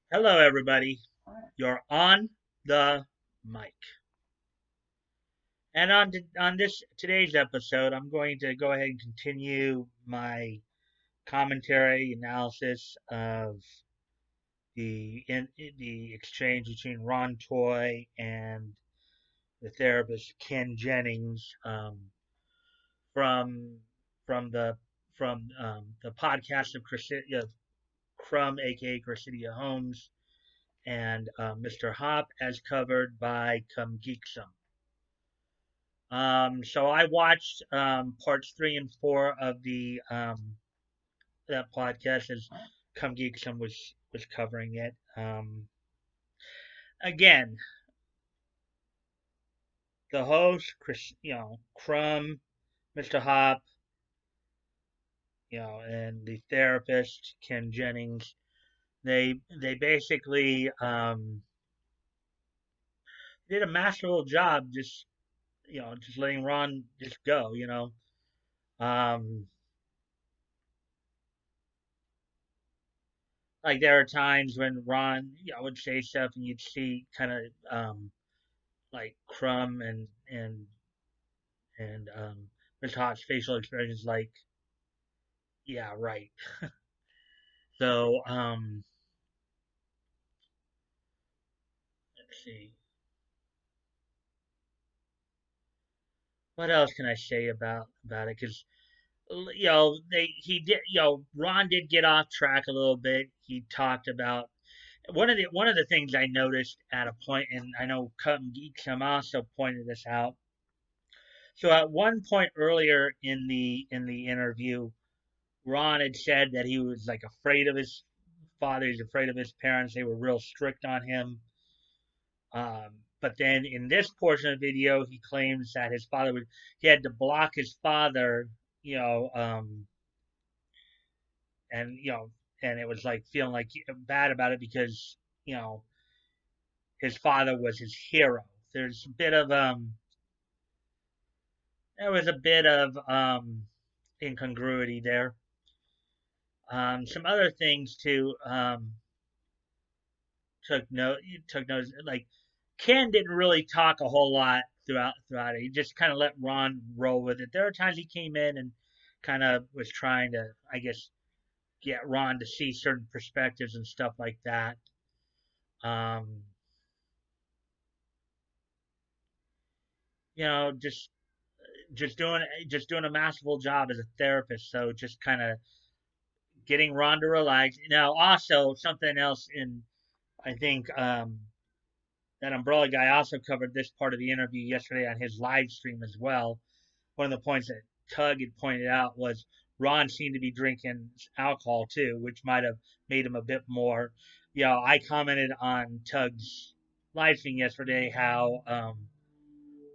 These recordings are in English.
Hello, everybody. You're on the mic. And on this today's episode, I'm going to go ahead and continue my commentary analysis of the exchange between Ron Toye and the therapist Ken Jennings from from the the podcast of Crumb, aka Chrysidia Holmes, and Mr. Hop, as covered by Come Geek Some. So I watched parts 3 and 4 of the that podcast as Come Geek Some was covering it. Again, the host, Chris, Crumb, Mr. Hop, and the therapist Ken Jennings. They basically did a masterful job, just letting Ron just go. Um, like there are times when Ron, would say stuff, and you'd see kind of like Crumb and Mr. Hot's facial expressions, like, yeah, right. So let's see, what else can I say about it? Because Ron did get off track a little bit. He talked about one of the things I noticed at a point, and I know Cut Geeksum also pointed this out. So at one point earlier in the interview, Ron had said that he was like afraid of his father. He's afraid of his parents. They were real strict on him. But then in this portion of the video, he claims that he had to block his father, you know, um, and and it was like feeling like bad about it because you know his father was his hero. There's a bit of there was a bit of incongruity there. Some other things too. Took notice, like Ken didn't really talk a whole lot throughout it. He just kind of let Ron roll with it. There are times he came in and kind of was trying to, I guess, get Ron to see certain perspectives and stuff like that. Um, you know, just doing a masterful job as a therapist. So just kind of getting Ron to relax. Now, also something else in I think that Umbrella guy also covered this part of the interview yesterday on his live stream as well. One of the points that Tug had pointed out was Ron seemed to be drinking alcohol too, which might have made him a bit more. I commented on Tug's live stream yesterday how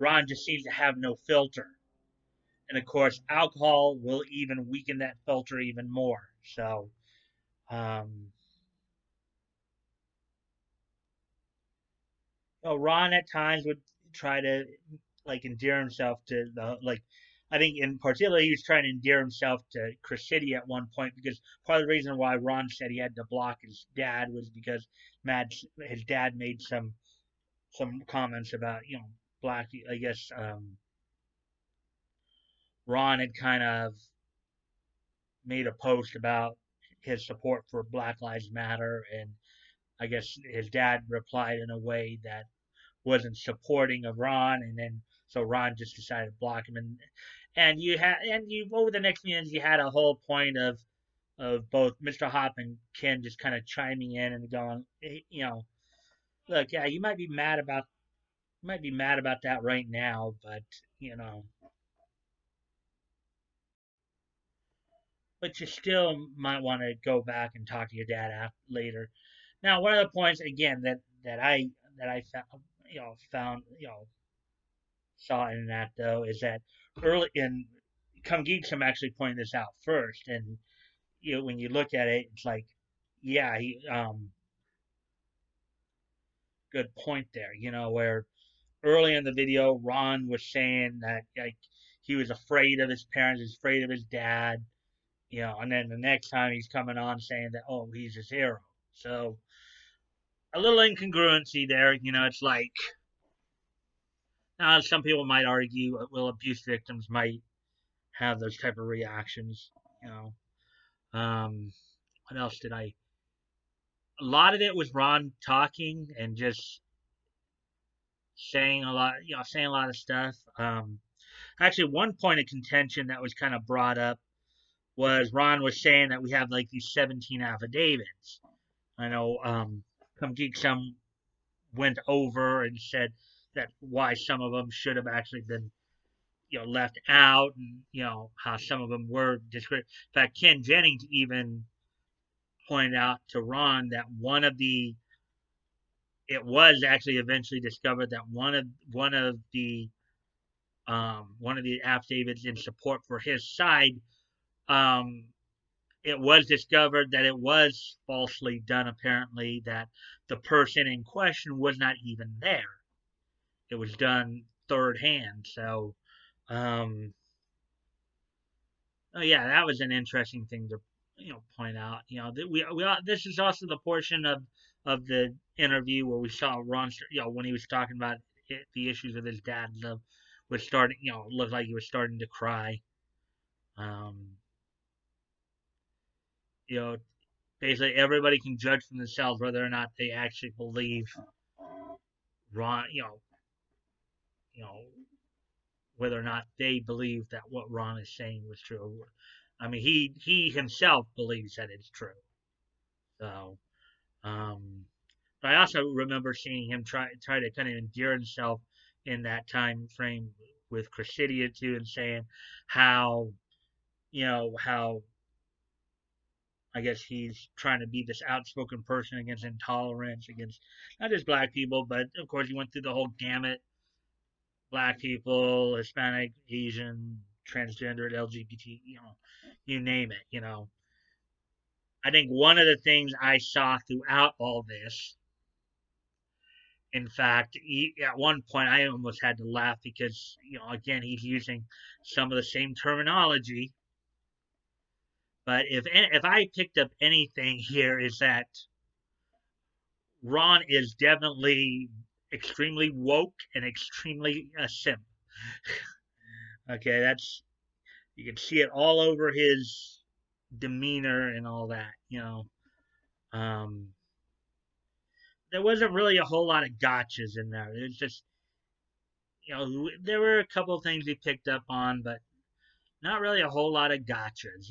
Ron just seems to have no filter. And of course, alcohol will even weaken that filter even more. So, um, Ron at times would try to like endear himself to the like. I think in particular he was trying to endear himself to Chris City at one point because part of the reason why Ron said he had to block his dad was because his dad made some comments about black. I guess Ron had kind of made a post about his support for Black Lives Matter, and I guess his dad replied in a way that wasn't supporting of Ron, and then so Ron just decided to block him, and you over the next minutes you had a whole point of both Mr. Hop and Ken just kind of chiming in and going, hey, look, yeah, you might be mad about that right now, but you know, but you still might want to go back and talk to your dad later. Now, one of the points again that I found saw in that though is that early in Come Geek some actually pointed this out first, and when you look at it, it's like, yeah, he good point there. Where early in the video, Ron was saying that like he was afraid of his parents, he's afraid of his dad, and then the next time he's coming on saying that he's his hero. So a little incongruency there. It's like some people might argue, well, abuse victims might have those type of reactions. You know, what else did I? A lot of it was Ron talking and just saying a lot, saying a lot of stuff. Actually, one point of contention that was kind of brought up was Ron was saying that we have like these 17 affidavits. I know Come Geek Some went over and said that why some of them should have actually been left out, and how some of them were discredited. In fact, Ken Jennings even pointed out to Ron that it was actually eventually discovered that one of the affidavits in support for his side, um, it was discovered that it was falsely done. Apparently, that the person in question was not even there. It was done third hand. So, oh yeah, that was an interesting thing to point out. That we this is also the portion of the interview where we saw Ronster, when he was talking about the issues with his dad, was starting, looked like he was starting to cry. Um, you know, Basically everybody can judge for themselves whether or not they actually believe Ron, you know, whether or not they believe that what Ron is saying was true. I mean, he himself believes that it's true. So, um, but I also remember seeing him try to kind of endear himself in that time frame with Chrysidia too, and saying how how I guess he's trying to be this outspoken person against intolerance, against not just black people, but of course he went through the whole gamut: black people, Hispanic, Asian, transgender, LGBT, you name it. I think one of the things I saw throughout all this, in fact, at one point I almost had to laugh because, again, he's using some of the same terminology. But if I picked up anything here, is that Ron is definitely extremely woke and extremely simp. Okay, you can see it all over his demeanor and all that. Um, there wasn't really a whole lot of gotchas in there. It was just, there were a couple of things he picked up on, but not really a whole lot of gotchas.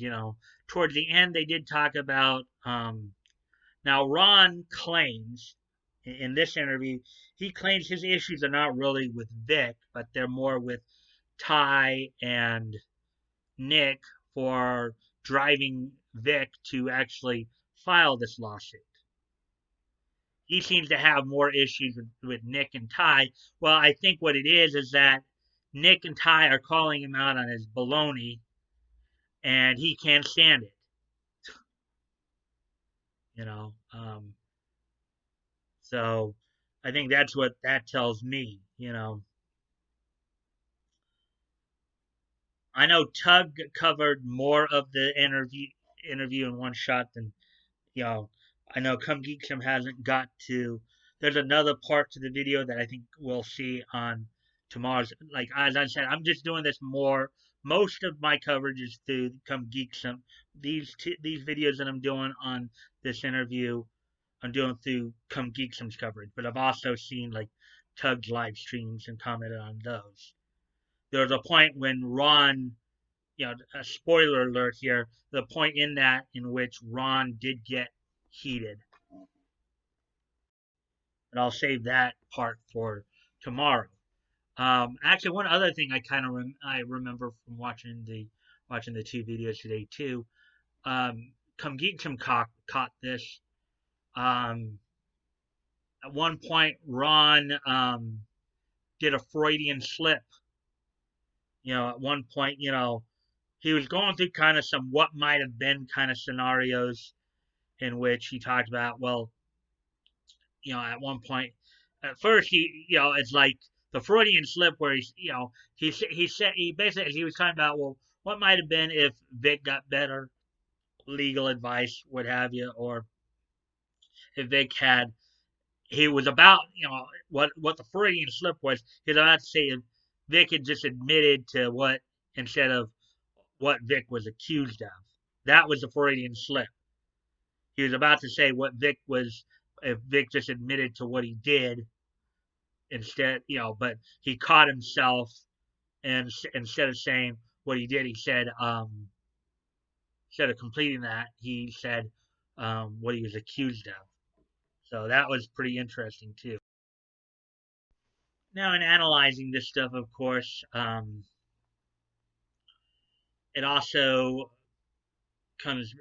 Towards the end, they did talk about. Now, Ron claims in this interview, he claims his issues are not really with Vic, but they're more with Ty and Nick for driving Vic to actually file this lawsuit. He seems to have more issues with Nick and Ty. Well, I think what it is that Nick and Ty are calling him out on his baloney, and he can't stand it. You know, so I think that's what that tells me. I know Tug covered more of the interview in one shot than you know, I know Come Geek Some hasn't got to. There's another part to the video that I think we'll see on tomorrow's. Like as I said, I'm just doing this more. Most of my coverage is through Come Geek Some. These videos that I'm doing on this interview, I'm doing through Come Geek Some's coverage. But I've also seen like Tug's live streams and commented on those. There was a point when Ron, a spoiler alert here, the point in that in which Ron did get heated. But I'll save that part for tomorrow. Actually, one other thing I kind of I remember from watching the two videos today too. Come Geek Some caught this. At one point, Ron did a Freudian slip. At one point, he was going through kind of some what might have been kind of scenarios in which he talked about, well, at one point, at first it's like the Freudian slip where he basically, he was talking about, well, what might have been if Vic got better legal advice, what have you, or if Vic had he was about, what the Freudian slip was. He was about to say if Vic had just admitted to what instead of what Vic was accused of. That was the Freudian slip. He was about to say what Vic was if Vic just admitted to what he did instead, but he caught himself, and instead of saying what he did, he said, instead of completing that, he said what he was accused of. So that was pretty interesting too. Now, in analyzing this stuff, of course, it also comes,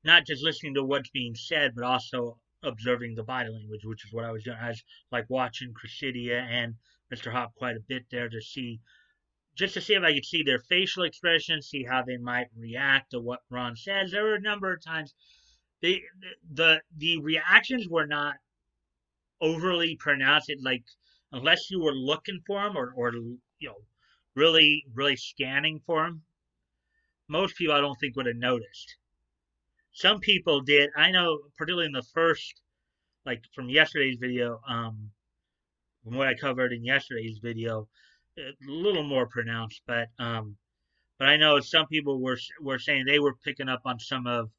not just listening to what's being said, but also observing the body language, which is what I was doing. I was like watching Cressidia and Mr. Hop quite a bit there to see, just to see if I could see their facial expressions, see how they might react to what Ron says. There were a number of times the reactions were not overly pronounced. It like unless you were looking for them or really scanning for them, most people I don't think would have noticed. Some people did. I know, particularly in the first, like from yesterday's video, from what I covered in yesterday's video, a little more pronounced. But I know some people were saying they were picking up on some of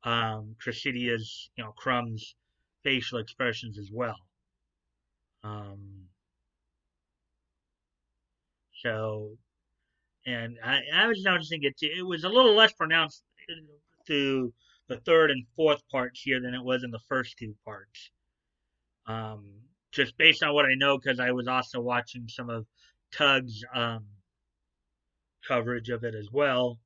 Cressidia's, Crumb's facial expressions as well. Um, so, and I was noticing it too. It was a little less pronounced to the third and fourth parts here than it was in the first two parts. Um, just based on what I know, because I was also watching some of Tug's coverage of it as well.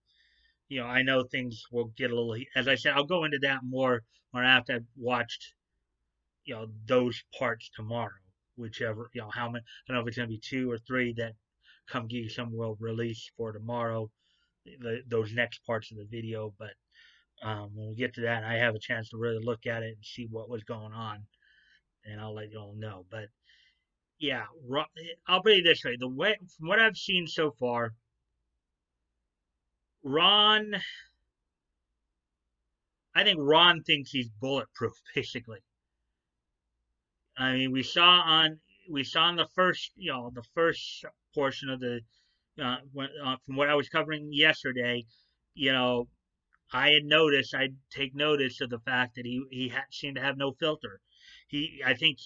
I know things will get a little. As I said, I'll go into that more after I've watched, those parts tomorrow. Whichever, how many. I don't know if it's gonna be two or three that come give you some will release for tomorrow. Those next parts of the video, but when we get to that, I have a chance to really look at it and see what was going on, and I'll let you all know. But yeah, I'll put it this way: the way from what I've seen so far, Ron, I think Ron thinks he's bulletproof, basically. I mean, we saw in the first, the first portion of the from what I was covering yesterday, you know, I'd take notice of the fact that seemed to have no filter. I think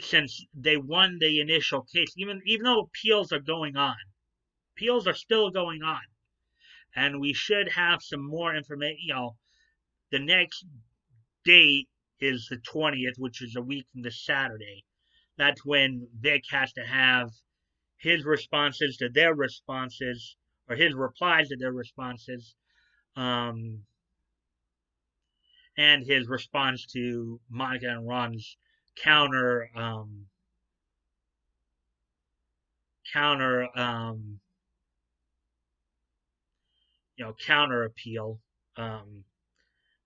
since they won the initial case, even though appeals are still going on, and we should have some more information. The next date is the 20th, which is a week from this Saturday. That's when Vic has to have his responses to their responses, or his replies to their responses, um, and his response to Monica and Ron's counter counter counter appeal.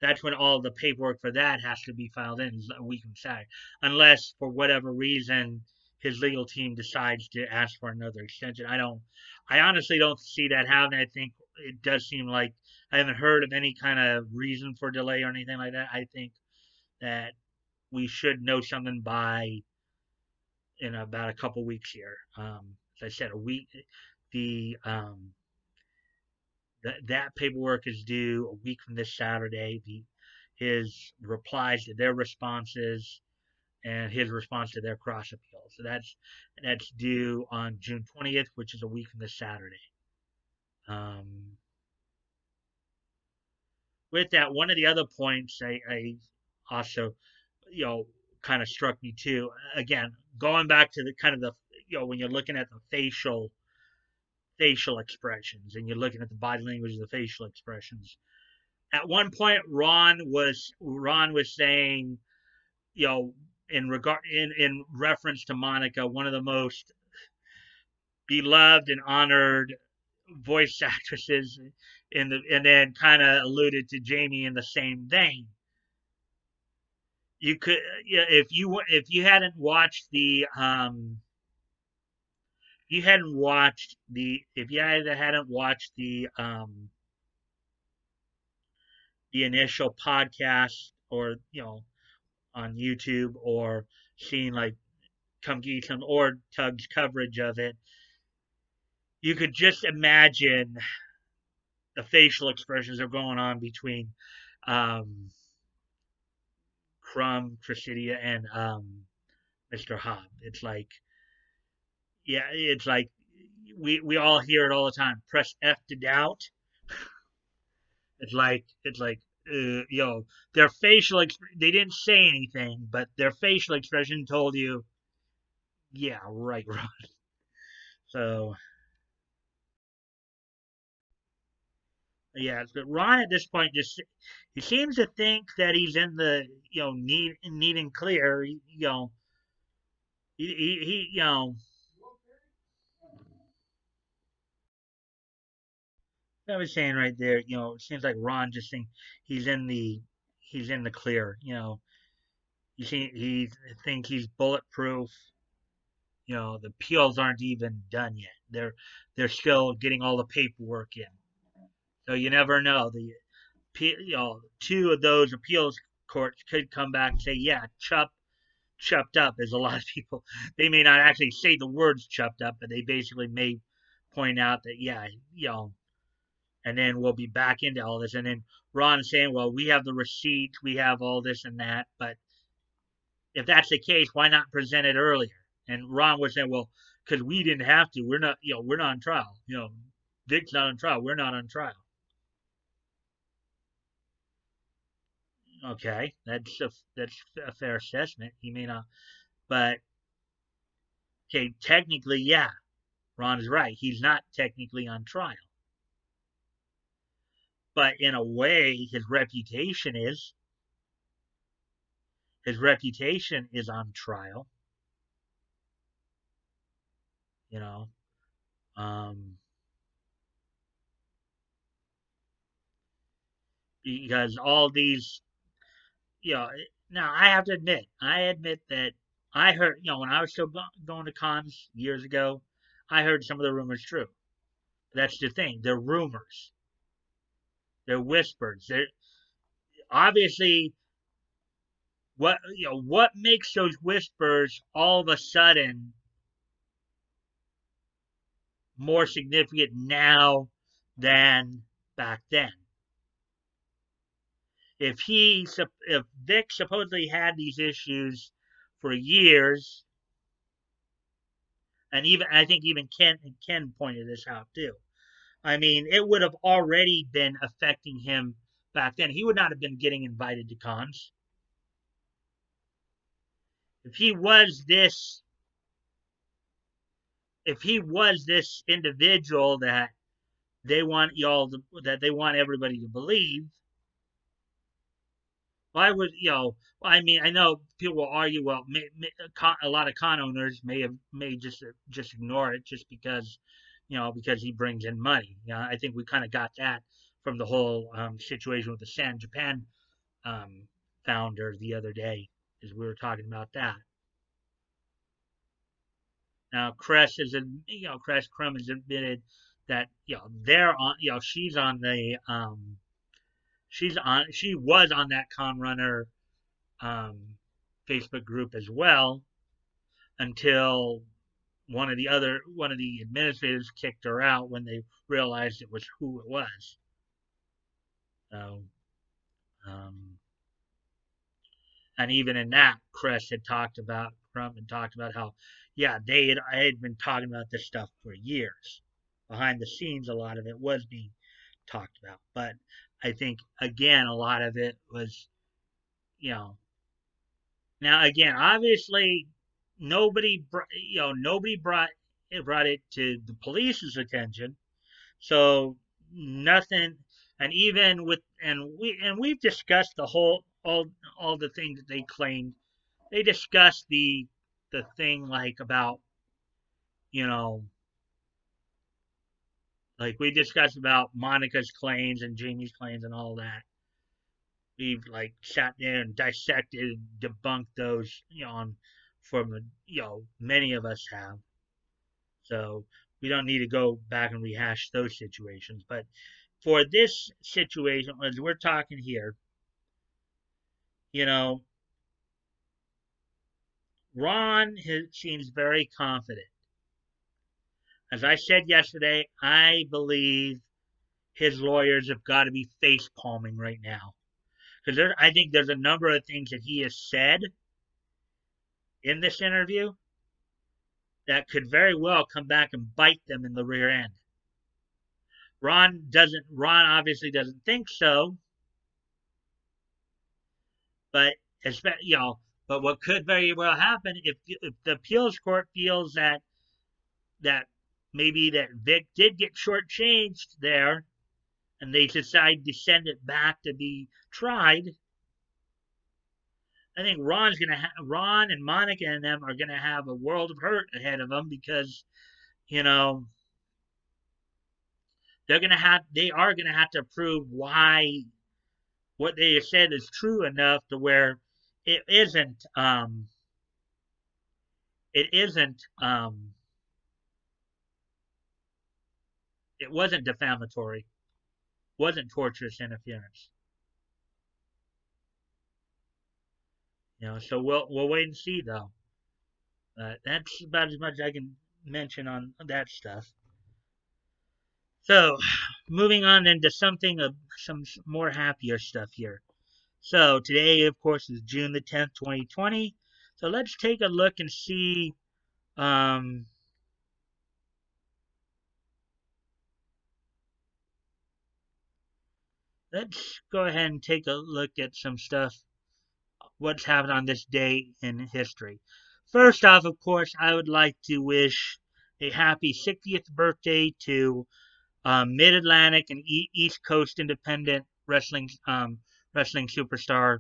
That's when all the paperwork for that has to be filed in a week from Saturday, unless for whatever reason his legal team decides to ask for another extension. I honestly don't see that happening. I think it does seem like I haven't heard of any kind of reason for delay or anything like that. I think that we should know something by in about a couple weeks here. As I said, a week. The that paperwork is due a week from this Saturday. His replies to their responses and his response to their cross appeal. So that's due on June 20th, which is a week from this Saturday. With that, one of the other points I also, kind of struck me too. Again, going back to the kind of the, when you're looking at the facial expressions and you're looking at the body language of the facial expressions. At one point, Ron was saying, in reference to Monica, one of the most beloved and honored voice actresses and then kind of alluded to Jamie in the same vein. You could, if you hadn't watched the if you hadn't watched the initial podcast, or on YouTube or seeing like Come Geekdom or Tug's coverage of it, you could just imagine the facial expressions that are going on between um, Crumb, Cressidia, and Mr. Hobb. It's like, yeah, it's like we all hear it all the time. Press F to doubt. It's like their they didn't say anything, but their facial expression told you, yeah, right, Ron. So yeah, but Ron at this point just he seems to think that he's in the neat and clear. He I was saying right there, it seems like Ron just thinks he's in the he's in the clear. You see, he thinks he's bulletproof. The appeals aren't even done yet. They're still getting all the paperwork in. So you never know. Two of those appeals courts could come back and say, yeah, chopped up is a lot of people. They may not actually say the words chopped up, but they basically may point out that, yeah, and then we'll be back into all this. And then Ron is saying, well, we have the receipts, we have all this and that. But if that's the case, why not present it earlier? And Ron was saying, well, because we didn't have to. We're not, we're not on trial. Vic's not on trial. We're not on trial. Okay, that's a fair assessment. He may not, but okay, technically, yeah, Ron is right. He's not technically on trial, but in a way, his reputation is on trial. You know, um, because all these, you know, now I admit that I heard, when I was still going to cons years ago, I heard some of the rumors true. That's the thing. They're rumors. They're whispers. They're obviously what makes those whispers all of a sudden more significant now than back then. If Vic supposedly had these issues for years, and even I think even Ken pointed this out too. I mean, it would have already been affecting him back then. He would not have been getting invited to cons if he was this individual that they want everybody to believe. Why would I mean, I know people will argue. Well, a lot of con owners may just ignore it just because because he brings in money. I think we kind of got that from the whole situation with the San Japan um, founder the other day, as we were talking about that. Now, Cress Crum has admitted that they're on. She was on that Con Runner um, Facebook group as well until one of the administrators kicked her out when they realized it was who it was. So, um, and even in that, Crump had talked about how, yeah, I had been talking about this stuff for years. Behind the scenes, a lot of it was being talked about, but I think again, a lot of it was, you know, now again, obviously, nobody brought it to the police's attention. So nothing, and even with and we've discussed the whole all the things that they claimed. They discussed the thing like about you know like we discussed about Monica's claims and Jamie's claims and all that. We've like sat there and dissected, debunked those, from many of us have. So we don't need to go back and rehash those situations. But for this situation, as we're talking here, you know, Ron seems very confident. As I said yesterday, I believe his lawyers have got to be face palming right now. Because I think there's a number of things that he has said in this interview that could very well come back and bite them in the rear end. Ron obviously doesn't think so, but but what could very well happen if the appeals court feels that maybe that Vic did get shortchanged there, and they decide to send it back to be tried. I think Ron and Monica and them are gonna have a world of hurt ahead of them because you know they are gonna have to prove why what they said is true enough to where it isn't it isn't it wasn't defamatory, wasn't torturous interference. So we'll wait and see though. That's about as much as I can mention on that stuff. So, moving on into something of some more happier stuff here. So today, of course, is June the 10th, 2020. So let's take a look and see. Um, let's go ahead and take a look at some stuff. What's happened on this day in history. First off, of course, I would like to wish a happy 60th birthday to Mid Atlantic and East Coast Independent wrestling superstar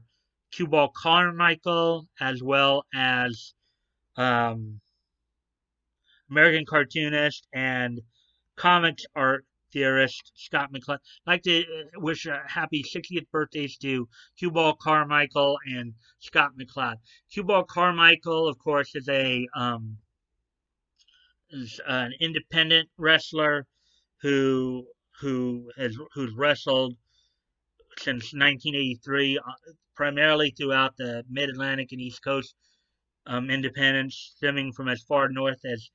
Cue Ball Carmichael, as well as um, American cartoonist and comics art theorist Scott McCloud. I'd like to wish happy 60th birthdays to Cue Ball Carmichael and Scott McCloud. Cue Ball Carmichael, of course, is an independent wrestler who's wrestled since 1983, primarily throughout the Mid Atlantic and East Coast independents, stemming from as far north as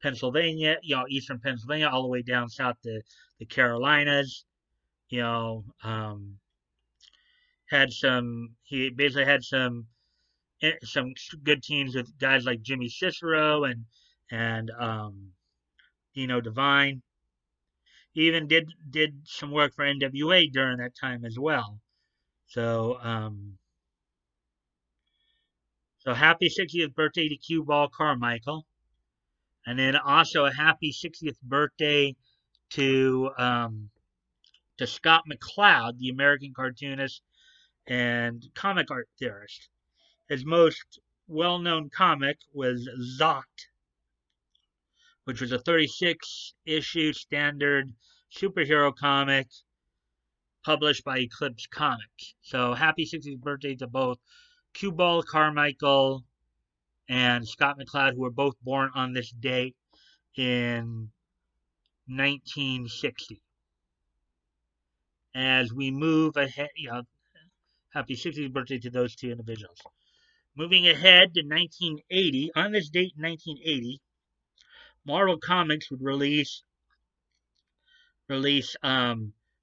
Pennsylvania, eastern Pennsylvania, all the way down south to the Carolinas. You know, he basically had some good teams with guys like Jimmy Cicero and Dino Divine. He even did some work for NWA during that time as well. So so happy 60th birthday to Cue Ball Carmichael, and then also a happy 60th birthday to Scott McCloud, the American cartoonist and comic art theorist. His most well-known comic was Zot, which was a 36-issue standard superhero comic published by Eclipse Comics. So happy 60th birthday to both Cue Ball Carmichael and Scott McCloud, who were both born on this date in 1960. As we move ahead, happy 60th birthday to those two individuals. Moving ahead to 1980, on this date in 1980, Marvel Comics would release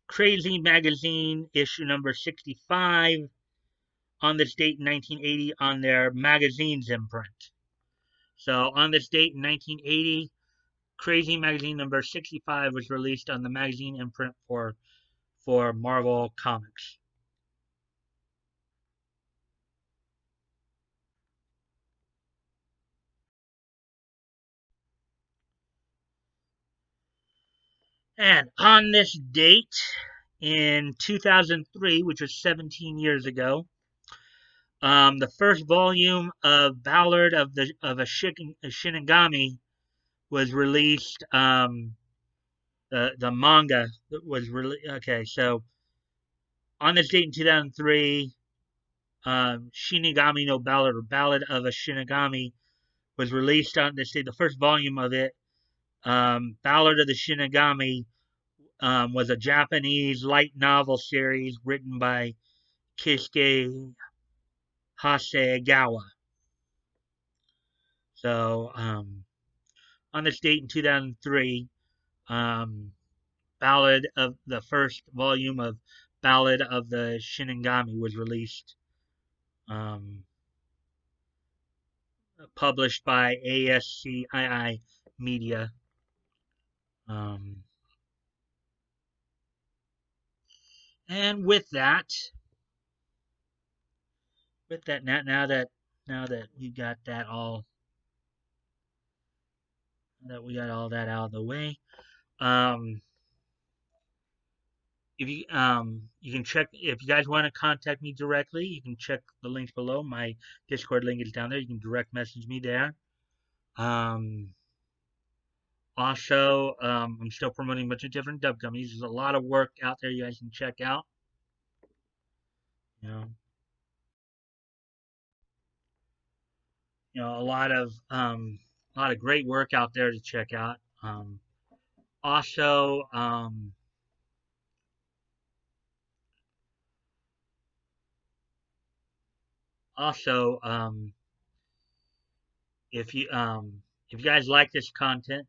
Crazy Magazine issue number 65 on this date in 1980 on their magazine's imprint. So on this date in 1980, Crazy Magazine number 65 was released on the magazine imprint for Marvel Comics. And on this date in 2003, which was 17 years ago, the first volume of Ballad of a Shinigami was released. The manga was really okay. So on this date in 2003, Shinigami no Ballad or Ballad of a Shinigami was released on this date. The first volume of it, Ballad of the Shinigami, was a Japanese light novel series written by Keisuke Hasegawa. So on this date in 2003, Ballad of the first volume of Ballad of the Shinigami was released, um, published by ASCII Media. Um, and with that now that we got that all that we got all that out of the way, um, if you can check if you guys want to contact me directly, you can check the links below. My Discord link is down there. You can direct message me there. Um, Also, I'm still promoting a bunch of different dub companies. There's a lot of work out there you guys can check out. You know, a lot of great work out there to check out. Also, also, if you if you guys like this content,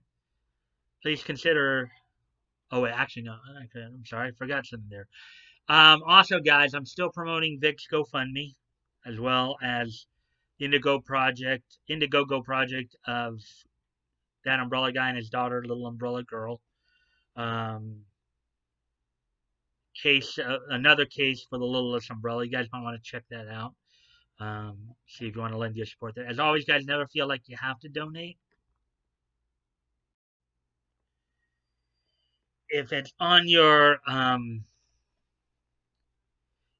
please consider. Oh wait, actually no. Okay, I'm sorry, I forgot something there. Also, guys, I'm still promoting Vic's GoFundMe, as well as Indiegogo project of that umbrella guy and his daughter, Little Umbrella Girl. Um, Another case for the Littlest Umbrella. You guys might want to check that out. See if you want to lend your support there. As always, guys, never feel like you have to donate. If it's on your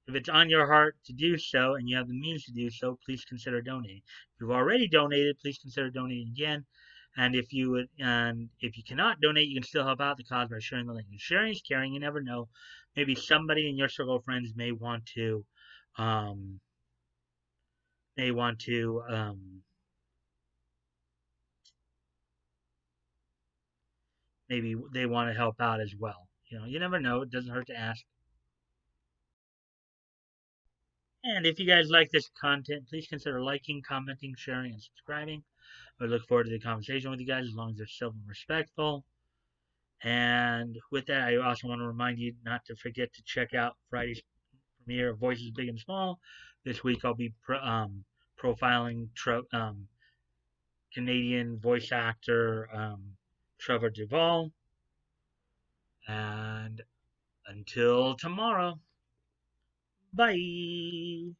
if it's on your heart to do so and you have the means to do so, please consider donating. If you've already donated, please consider donating again. And if you cannot donate, you can still help out the cause by sharing the link. And sharing is caring. You never know. Maybe somebody in your circle of friends um, may want to, maybe they want to help out as well. You never know. It doesn't hurt to ask. And if you guys like this content, please consider liking, commenting, sharing, and subscribing. I look forward to the conversation with you guys as long as they're civil and respectful. And with that, I also want to remind you not to forget to check out Friday's premiere of Voices Big and Small. This week I'll be profiling Canadian voice actor Trevor Duvall. And until tomorrow, bye.